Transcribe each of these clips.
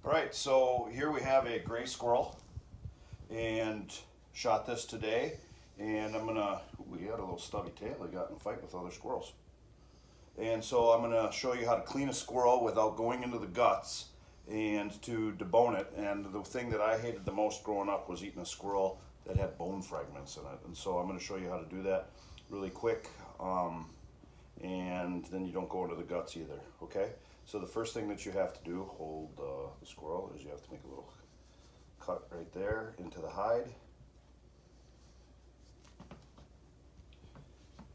All right, so here we have a gray squirrel and shot this today. And we had a little stubby tail he got in a fight with other squirrels. And so I'm gonna show you how to clean a squirrel without going into the guts and to debone it. And the thing that I hated the most growing up was eating a squirrel that had bone fragments in it. And so I'm gonna show you how to do that really quick. And then you don't go into the guts either, okay? So the first thing that you have to do, hold the squirrel, is you have to make a little cut right there into the hide.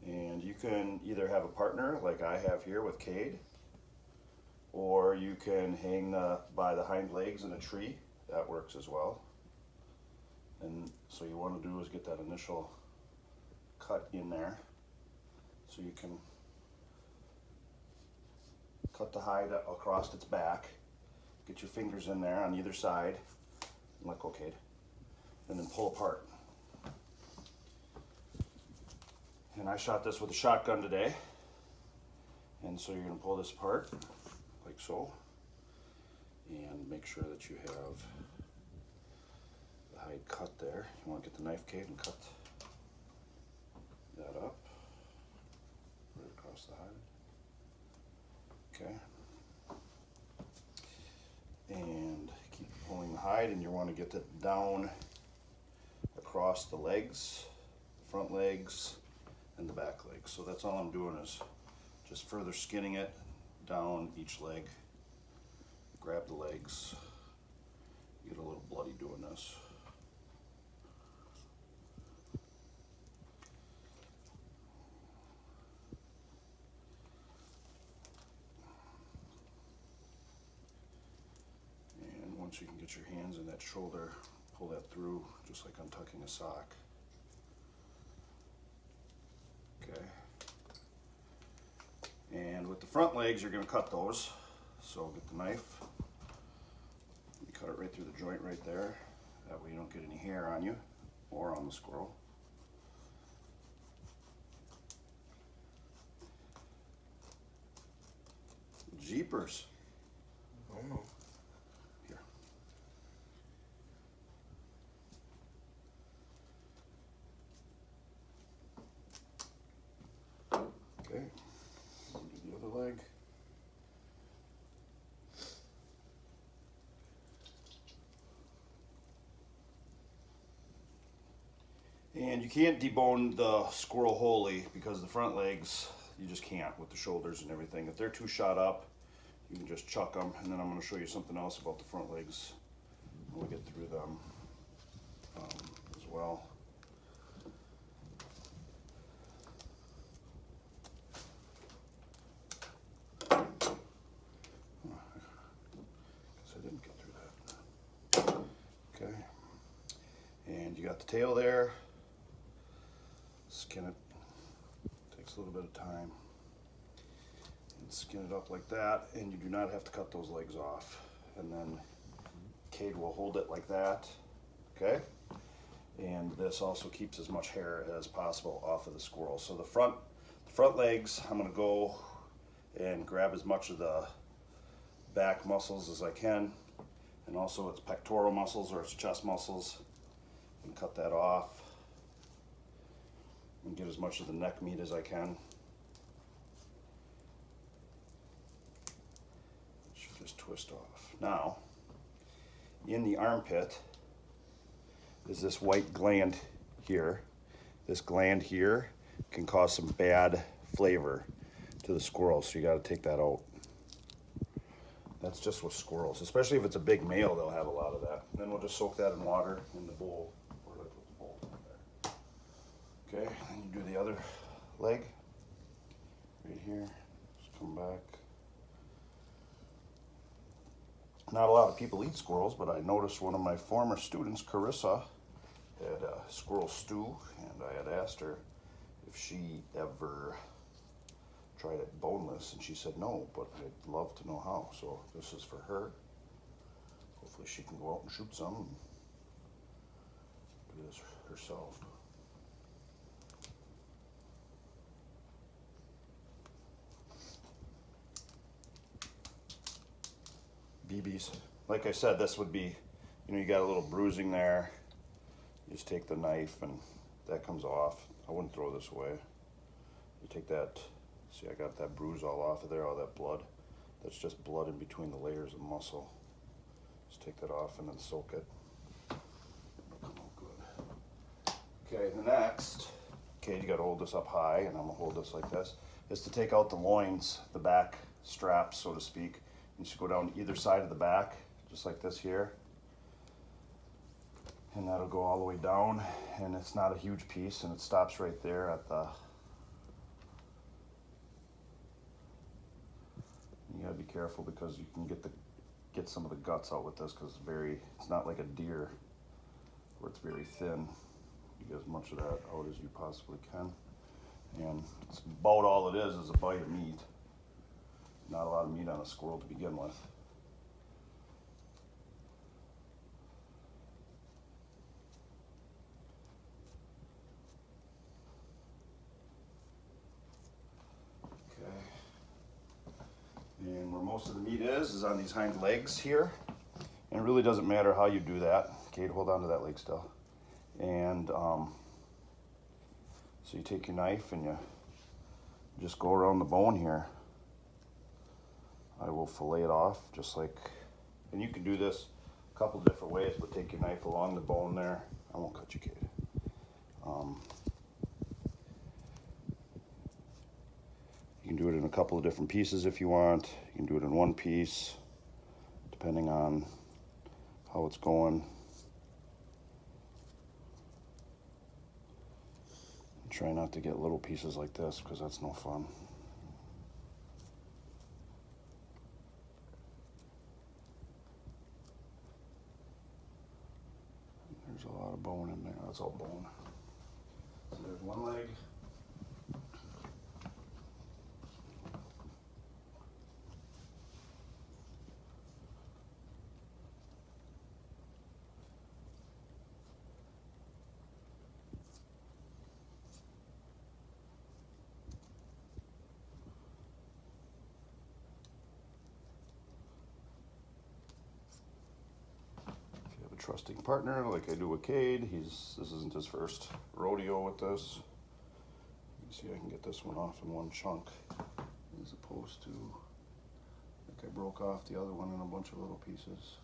And you can either have a partner like I have here with Cade, or you can hang by the hind legs in a tree. That works as well. And so you want to do is get that initial cut in there so you can cut the hide across its back, get your fingers in there on either side, and let go, Cade, and then pull apart. And I shot this with a shotgun today, and so you're going to pull this apart like so, and make sure that you have the hide cut there. You want to get the knife, Cade, and cut that up right across the hide. Okay, and keep pulling the hide, and you want to get it down across the legs, front legs, and the back legs. So that's all I'm doing is just further skinning it down each leg. Grab the legs, get a little bloody doing this. Once you can get your hands in that shoulder, pull that through just like untucking a sock. Okay. And with the front legs, you're going to cut those. So get the knife. You cut it right through the joint right there. That way you don't get any hair on you or on the squirrel. Jeepers. Oh no. Okay, we'll do the other leg. And you can't debone the squirrel wholly because the front legs, you just can't with the shoulders and everything. If they're too shot up, you can just chuck them. And then I'm going to show you something else about the front legs when we get through them as well. I didn't get through that. Okay, and you got the tail there. Skin it. Takes a little bit of time. And skin it up like that, and you do not have to cut those legs off. And then Cade will hold it like that. Okay, and this also keeps as much hair as possible off of the squirrel. So the front legs, I'm going to go and grab as much of the back muscles as I can, and also its pectoral muscles or its chest muscles, and cut that off and get as much of the neck meat as I can. It should just twist off. Now, in the armpit is this white gland here. This gland here can cause some bad flavor to the squirrel, so you got to take that out. That's just with squirrels, especially if it's a big male, they'll have a lot of that. And then we'll just soak that in water in the bowl. Okay, and you do the other leg right here. Just come back. Not a lot of people eat squirrels, but I noticed one of my former students, Carissa, had a squirrel stew, and I had asked her if she ever tried it boneless, and she said no, but I'd love to know how. So this is for her. Hopefully she can go out and shoot some and do this herself. BBs. like I said, this would be, you know, you got a little bruising there. You just take the knife and that comes off. I wouldn't throw this away. You take that, see, I got that bruise all off of there, all that blood. That's just blood in between the layers of muscle. Just take that off and then soak it. It'll come out good. Okay, the next, okay, you gotta hold this up high, and I'm gonna hold this like this, is to take out the loins, the back straps, so to speak. You just go down either side of the back, just like this here. And that'll go all the way down, and it's not a huge piece, and it stops right there at the, you gotta be careful because you can get some of the guts out with this, because it's not like a deer where it's very thin. You get as much of that out as you possibly can. And it's about all it is a bite of meat. Not a lot of meat on a squirrel to begin with. And where most of the meat is on these hind legs here. And it really doesn't matter how you do that. Kate, hold on to that leg still. And so you take your knife and you just go around the bone here. I will fillet it off just like, and you can do this a couple different ways, but take your knife along the bone there. I won't cut you, Kate. You can do it in a couple of different pieces if you want. You can do it in one piece, depending on how it's going. Try not to get little pieces like this, because that's no fun. There's a lot of bone in there. That's all bone. So there's one leg. Trusting partner like I do with Cade. This isn't his first rodeo with this. You can see I can get this one off in one chunk as opposed to like I broke off the other one in a bunch of little pieces.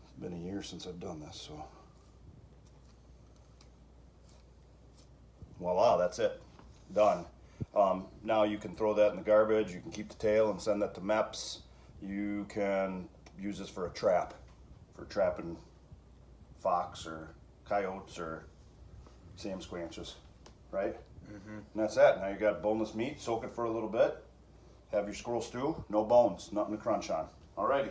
It's been a year since I've done this, so voila, that's it, done. Now you can throw that in the garbage. You can keep the tail and send that to MEPS. You can use this for a trap, for trapping fox or coyotes or Sam Squanches, right? Mm-hmm. And that's that. Now you got boneless meat, soak it for a little bit, have your squirrel stew, no bones, nothing to crunch on. Alrighty.